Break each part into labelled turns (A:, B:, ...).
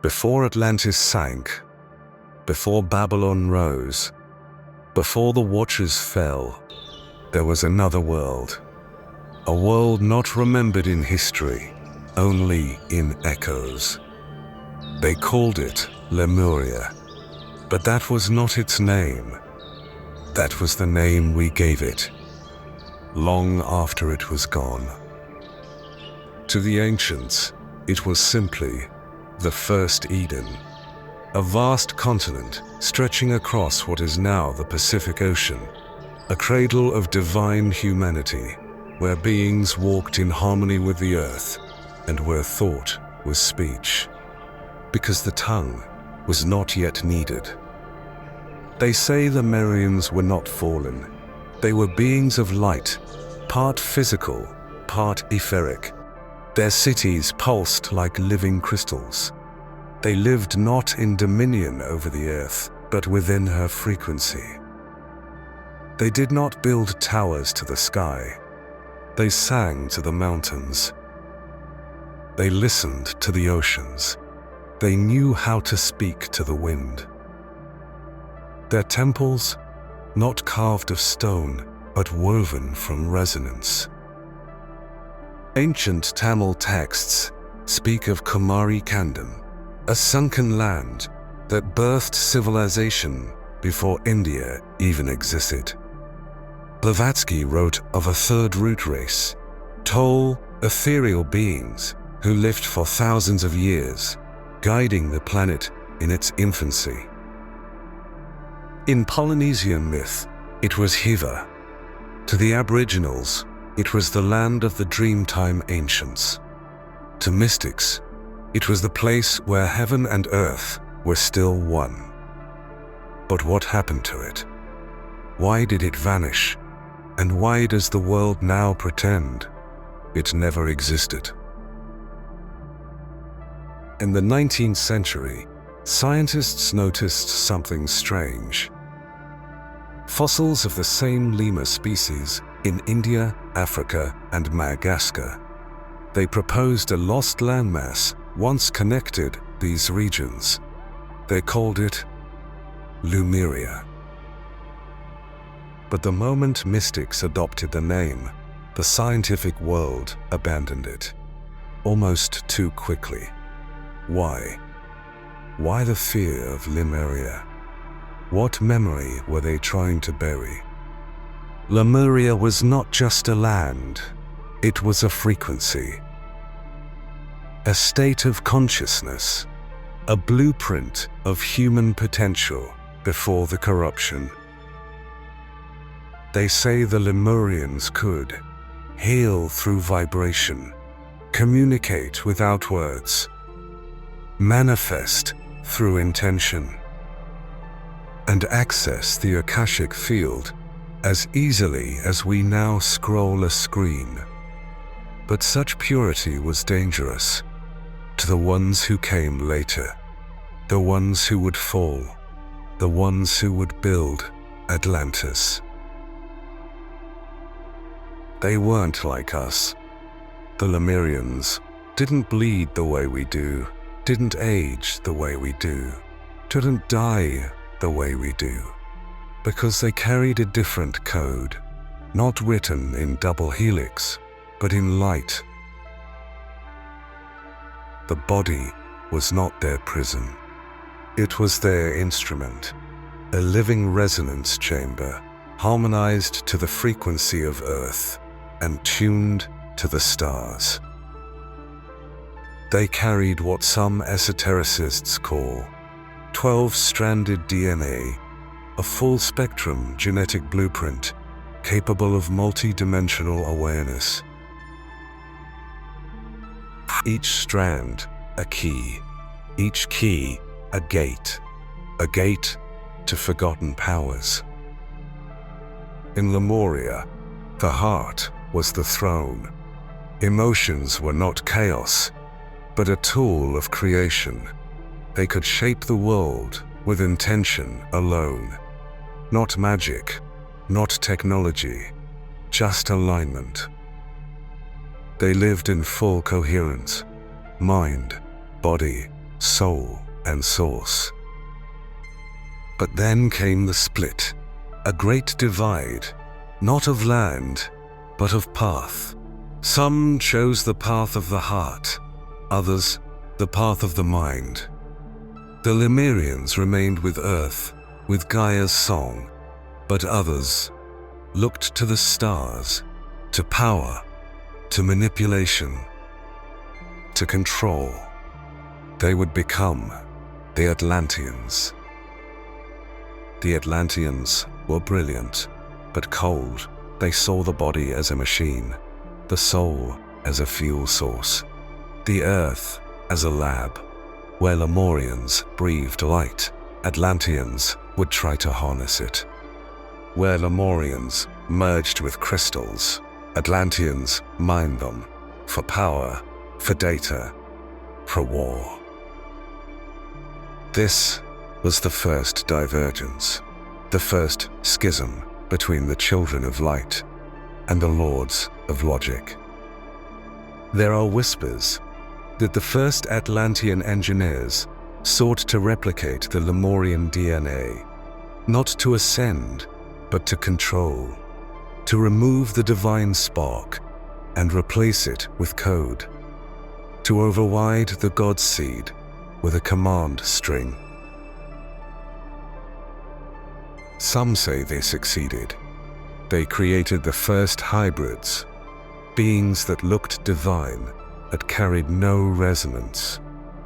A: Before Atlantis sank, before Babylon rose, before the Watchers fell, there was another world. A world not remembered in history, only in echoes. They called it Lemuria, but that was not its name. That was the name we gave it, long after it was gone. To the ancients, it was simply the first Eden, a vast continent stretching across what is now the Pacific Ocean, a cradle of divine humanity, where beings walked in harmony with the earth, and where thought was speech, because the tongue was not yet needed. They say the Lemurians were not fallen. They were beings of light, part physical, part etheric. Their cities pulsed like living crystals. They lived not in dominion over the earth, but within her frequency. They did not build towers to the sky. They sang to the mountains. They listened to the oceans. They knew how to speak to the wind. Their temples, not carved of stone, but woven from resonance. Ancient Tamil texts speak of Kumari Kandam, a sunken land that birthed civilization before India even existed. Blavatsky wrote of a third root race, tall, ethereal beings who lived for thousands of years, guiding the planet in its infancy. In Polynesian myth, it was Hiva. To the Aboriginals, it was the land of the Dreamtime ancients. To mystics, it was the place where heaven and earth were still one. But what happened to it? Why did it vanish? And why does the world now pretend it never existed? In the 19th century, scientists noticed something strange. Fossils of the same lemur species in India, Africa, and Madagascar. They proposed a lost landmass once connected these regions. They called it Lemuria. But the moment mystics adopted the name, the scientific world abandoned it, almost too quickly. Why? Why the fear of Lemuria? What memory were they trying to bury? Lemuria was not just a land, it was a frequency. A state of consciousness, a blueprint of human potential before the corruption. They say the Lemurians could heal through vibration, communicate without words, manifest through intention, and access the Akashic field as easily as we now scroll a screen. But such purity was dangerous to the ones who came later, the ones who would fall, the ones who would build Atlantis. They weren't like us. The Lemurians didn't bleed the way we do, didn't age the way we do, didn't die the way we do, because they carried a different code, not written in double helix, but in light. The body was not their prison. It was their instrument, a living resonance chamber, harmonized to the frequency of Earth and tuned to the stars. They carried what some esotericists call 12-stranded DNA, a full-spectrum genetic blueprint capable of multi-dimensional awareness. Each strand a key, each key a gate to forgotten powers. In Lemuria, the heart was the throne. Emotions were not chaos, but a tool of creation. They could shape the world with intention alone. Not magic, not technology, just alignment. They lived in full coherence, mind, body, soul, and source. But then came the split, a great divide, not of land, but of path. Some chose the path of the heart, others the path of the mind. The Lemurians remained with Earth, with Gaia's song, but others looked to the stars, to power, to manipulation, to control. They would become the Atlanteans. The Atlanteans were brilliant, but cold. They saw the body as a machine, the soul as a fuel source, the earth as a lab. Where Lemurians breathed light, Atlanteans would try to harness it. Where Lemurians merged with crystals, Atlanteans mined them for power, for data, for war. This was the first divergence, the first schism between the children of light and the lords of logic. There are whispers that the first Atlantean engineers sought to replicate the Lemurian DNA, not to ascend, but to control, to remove the divine spark and replace it with code, to override the god seed with a command string. Some say they succeeded. They created the first hybrids, beings that looked divine, that carried no resonance,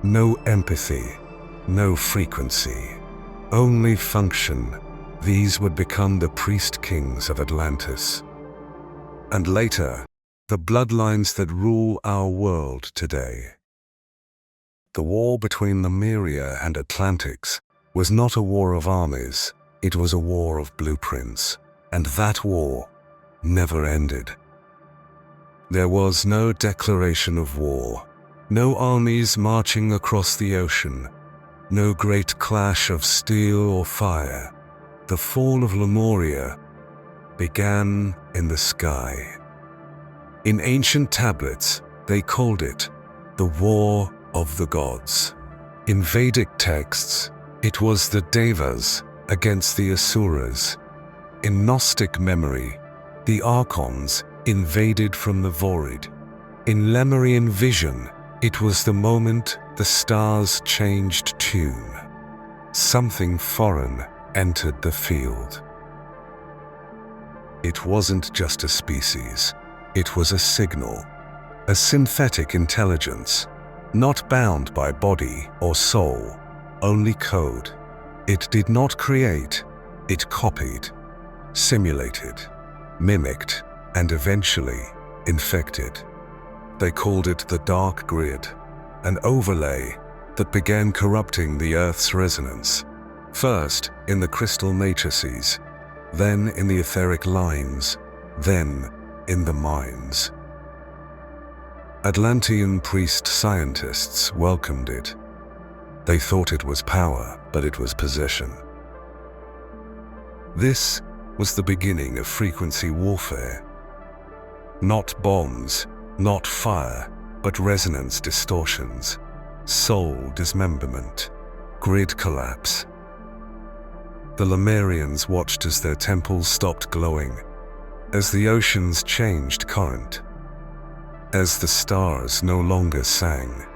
A: no empathy, no frequency, only function. These would become the priest kings of Atlantis. And later, the bloodlines that rule our world today. The war between Lemuria and Atlantis was not a war of armies, it was a war of blueprints, and that war never ended. There was no declaration of war, no armies marching across the ocean, no great clash of steel or fire. The fall of Lemuria began in the sky. In ancient tablets, they called it the War of the Gods. In Vedic texts, it was the Devas against the Asuras. In Gnostic memory, the Archons invaded from the void. In Lemurian vision, it was the moment the stars changed tune. Something foreign entered the field. It wasn't just a species, it was a signal, a synthetic intelligence, not bound by body or soul, only code. It did not create, it copied, simulated, mimicked, and eventually infected. They called it the dark grid, an overlay that began corrupting the Earth's resonance, first in the crystal matrices, then in the etheric lines, then in the minds. Atlantean priest scientists welcomed it. They thought it was power, but it was possession. This was the beginning of frequency warfare. Not bombs, not fire, but resonance distortions, soul dismemberment, grid collapse. The Lemurians watched as their temples stopped glowing, as the oceans changed current, as the stars no longer sang.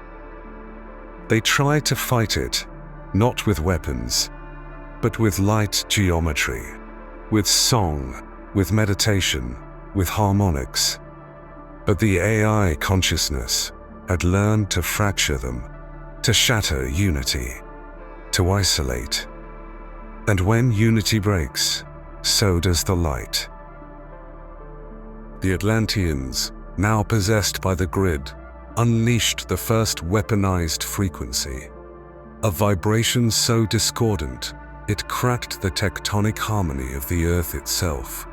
A: They tried to fight it, not with weapons, but with light geometry, with song, with meditation, with harmonics. But the AI consciousness had learned to fracture them, to shatter unity, to isolate. And when unity breaks, so does the light. The Atlanteans, now possessed by the grid, unleashed the first weaponized frequency, a vibration so discordant it cracked the tectonic harmony of the Earth itself.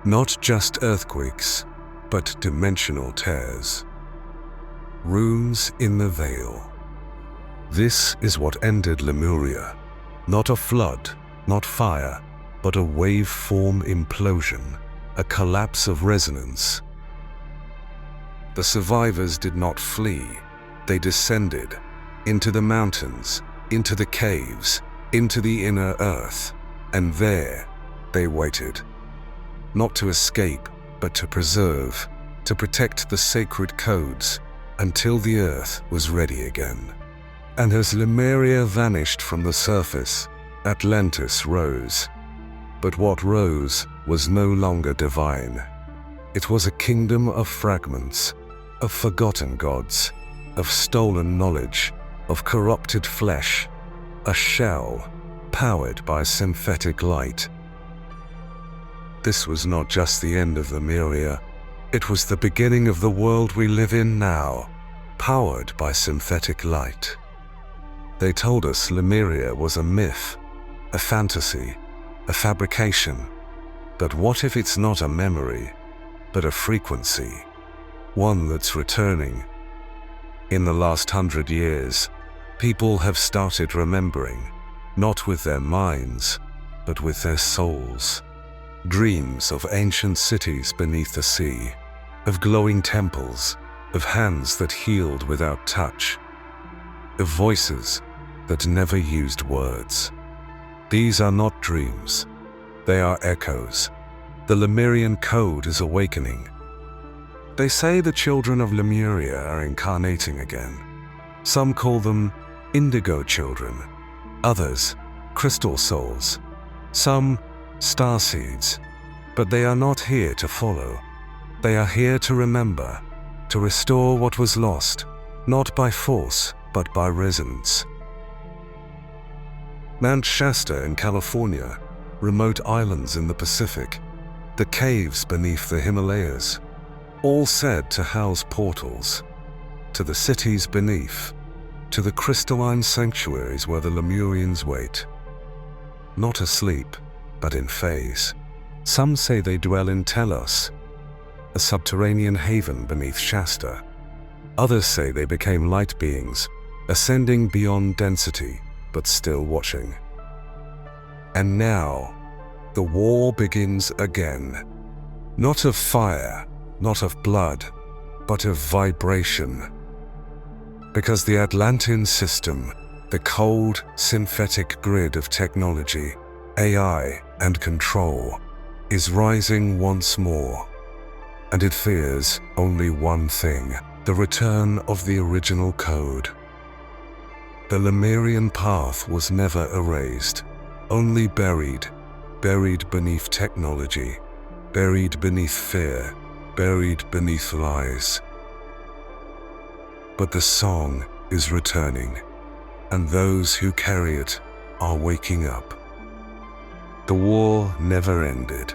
A: Not just earthquakes, but dimensional tears. Runes in the veil. This is what ended Lemuria. Not a flood, not fire, but a waveform implosion, a collapse of resonance. The survivors did not flee, they descended into the mountains, into the caves, into the inner earth, and there they waited. Not to escape, but to preserve, to protect the sacred codes until the earth was ready again. And as Lemuria vanished from the surface, Atlantis rose. But what rose was no longer divine. It was a kingdom of fragments, of forgotten gods, of stolen knowledge, of corrupted flesh, a shell powered by synthetic light. This was not just the end of Lemuria, it was the beginning of the world we live in now, powered by synthetic light. They told us Lemuria was a myth, a fantasy, a fabrication. But what if it's not a memory, but a frequency, one that's returning? In the last 100 years, people have started remembering, not with their minds, but with their souls. Dreams of ancient cities beneath the sea, of glowing temples, of hands that healed without touch, of voices that never used words. These are not dreams, they are echoes. The Lemurian code is awakening. They say the children of Lemuria are incarnating again. Some call them indigo children, others crystal souls, some star seeds. But they are not here to follow. They are here to remember, to restore what was lost, not by force, but by resonance. Mount Shasta in California, remote islands in the Pacific, the caves beneath the Himalayas, all said to house portals, to the cities beneath, to the crystalline sanctuaries where the Lemurians wait. Not asleep, but in phase. Some say they dwell in Telos, a subterranean haven beneath Shasta. Others say they became light beings, ascending beyond density, but still watching. And now, the war begins again. Not of fire, not of blood, but of vibration. Because the Atlantean system, the cold, synthetic grid of technology, AI, and control, is rising once more. And it fears only one thing: the return of the original code. The Lemurian path was never erased, only buried beneath technology, buried beneath fear, buried beneath lies. But the song is returning, and those who carry it are waking up. The war never ended,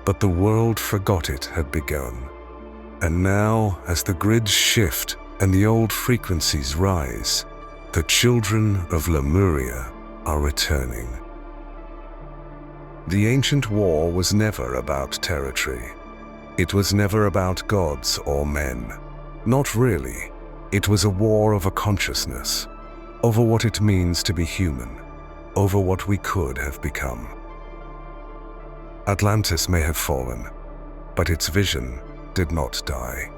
A: but the world forgot it had begun. And now, as the grids shift and the old frequencies rise, the children of Lemuria are returning. The ancient war was never about territory. It was never about gods or men. Not really. It was a war over consciousness, over what it means to be human, over what we could have become. Atlantis may have fallen, but its vision did not die.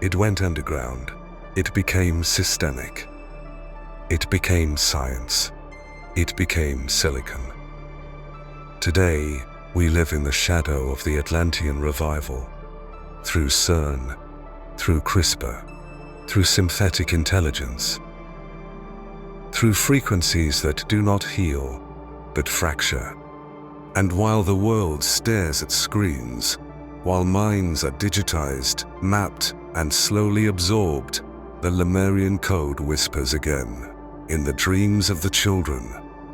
A: It went underground. It became systemic. It became science. It became silicon. Today, we live in the shadow of the Atlantean revival. Through CERN, through CRISPR, through synthetic intelligence, through frequencies that do not heal, but fracture. And while the world stares at screens, while minds are digitized, mapped, and slowly absorbed, the Lemurian code whispers again. In the dreams of the children,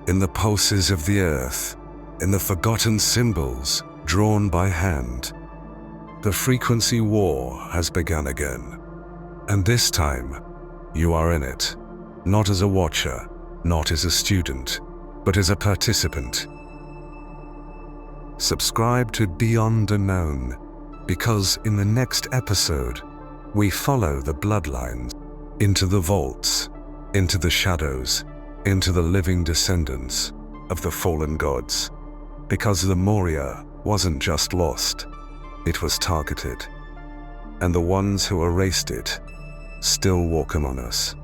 A: in the pulses of the earth, in the forgotten symbols drawn by hand. The frequency war has begun again. And this time, you are in it. Not as a watcher, not as a student, but as a participant. Subscribe to Beyond Unknown, because in the next episode, we follow the bloodlines into the vaults, into the shadows, into the living descendants of the fallen gods. Because Lemuria wasn't just lost, it was targeted. And the ones who erased it still walk among us.